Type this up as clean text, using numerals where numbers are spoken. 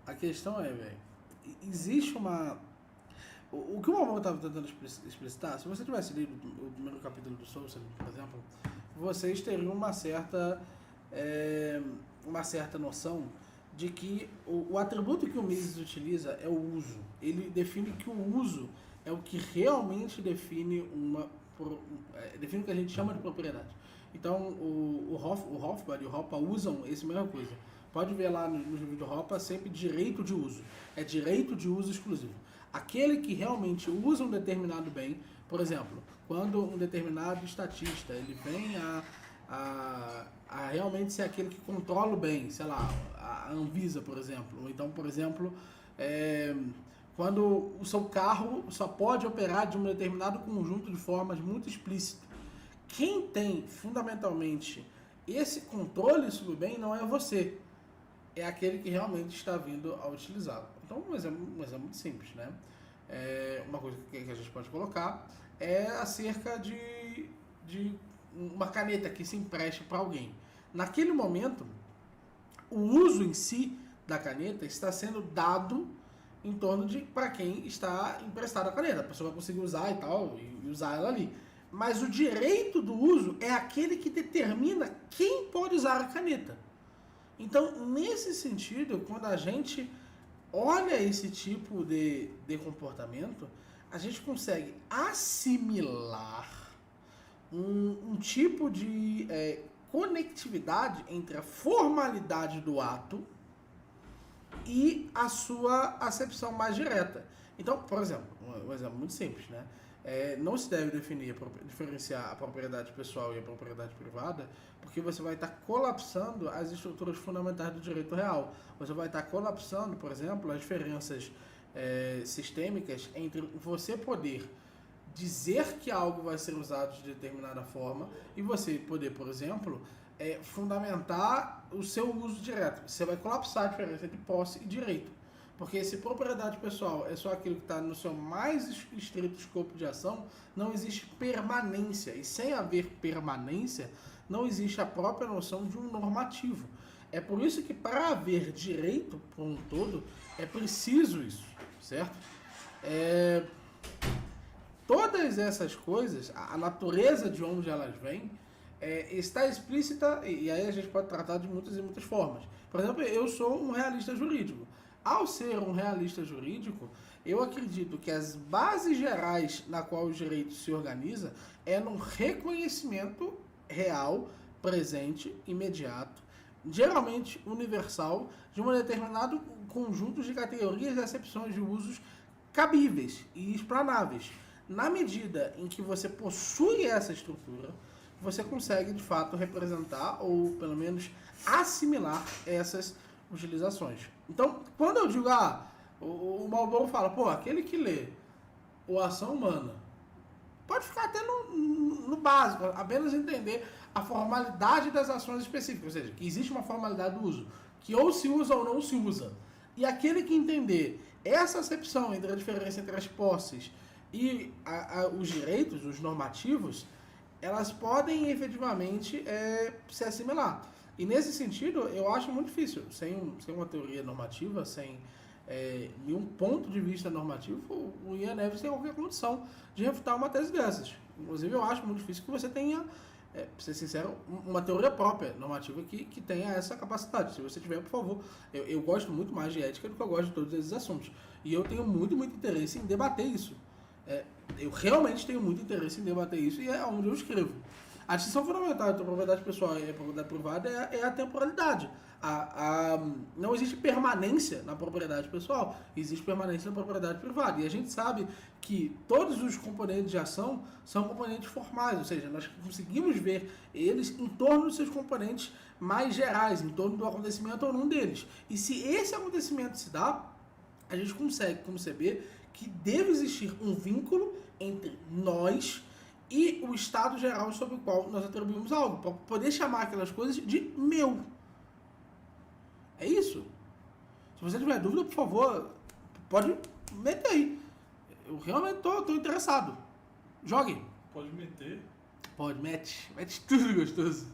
a questão é, velho, existe uma... O que o Malboro estava tentando explicitar, se você tivesse lido o primeiro capítulo do Soul, por exemplo, vocês teriam uma certa noção de que o atributo que o Mises utiliza é o uso. Ele define que o uso é o que realmente define define o que a gente chama de propriedade. Então, o Hofbauer e o Hoppe usam essa mesma coisa. Pode ver lá no livro do Hoppe, sempre direito de uso. É direito de uso exclusivo. Aquele que realmente usa um determinado bem, por exemplo, quando um determinado estatista ele vem a realmente ser aquele que controla o bem, sei lá, a Anvisa, por exemplo. Ou então, por exemplo, quando o seu carro só pode operar de um determinado conjunto de formas muito explícito. Quem tem, fundamentalmente, esse controle sobre o bem não é você. É aquele que realmente está vindo a utilizá-lo. Então, um exemplo muito simples, né? Uma coisa que a gente pode colocar é acerca de uma caneta que se empreste para alguém. Naquele momento, o uso em si da caneta está sendo dado em torno de para quem está emprestado a caneta. A pessoa vai conseguir usar e tal, e usar ela ali. Mas o direito do uso é aquele que determina quem pode usar a caneta. Então, nesse sentido, quando a gente olha esse tipo de comportamento, a gente consegue assimilar um tipo de conectividade entre a formalidade do ato e a sua acepção mais direta. Então, por exemplo, um exemplo muito simples, né? Não se deve diferenciar a propriedade pessoal e a propriedade privada, porque você vai estar colapsando as estruturas fundamentais do direito real. Você vai estar colapsando, por exemplo, as diferenças sistêmicas entre você poder dizer que algo vai ser usado de determinada forma e você poder, por exemplo, fundamentar o seu uso direto. Você vai colapsar a diferença entre posse e direito. Porque se propriedade pessoal é só aquilo que está no seu mais estrito escopo de ação, não existe permanência. E sem haver permanência, não existe a própria noção de um normativo. É por isso que para haver direito por um todo, é preciso isso, certo? Todas essas coisas, a natureza de onde elas vêm, está explícita, e aí a gente pode tratar de muitas e muitas formas. Por exemplo, eu sou um realista jurídico. Ao ser um realista jurídico, eu acredito que as bases gerais na qual o direito se organiza é num reconhecimento real, presente, imediato, geralmente universal, de um determinado conjunto de categorias e acepções de usos cabíveis e explanáveis. Na medida em que você possui essa estrutura, você consegue de fato representar ou pelo menos assimilar essas utilizações. Então, quando eu digo, o Malboro fala, aquele que lê o Ação Humana, pode ficar até no básico, apenas entender a formalidade das ações específicas, ou seja, que existe uma formalidade do uso, que ou se usa ou não se usa. E aquele que entender essa acepção entre a diferença entre as posses e os direitos, os normativos, elas podem efetivamente se assimilar. E nesse sentido, eu acho muito difícil, sem uma teoria normativa, sem nenhum ponto de vista normativo, o Ian Neves tem qualquer condição de refutar uma tese dessas. Inclusive, eu acho muito difícil que você tenha, pra ser sincero, uma teoria própria normativa que tenha essa capacidade. Se você tiver, por favor, eu gosto muito mais de ética do que eu gosto de todos esses assuntos. E eu tenho muito interesse em debater isso. Eu realmente tenho muito interesse em debater isso e é onde eu escrevo. A distinção fundamental entre a propriedade pessoal e a propriedade privada é a temporalidade. Não existe permanência na propriedade pessoal, existe permanência na propriedade privada. E a gente sabe que todos os componentes de ação são componentes formais, ou seja, nós conseguimos ver eles em torno dos seus componentes mais gerais, em torno do acontecimento ou não deles. E se esse acontecimento se dá, a gente consegue conceber que deve existir um vínculo entre nós e o estado geral sobre o qual nós atribuímos algo, para poder chamar aquelas coisas de meu. É isso. Se você tiver dúvida, por favor, pode meter aí. Eu realmente tô interessado. Jogue. Pode meter. Pode, mete tudo gostoso.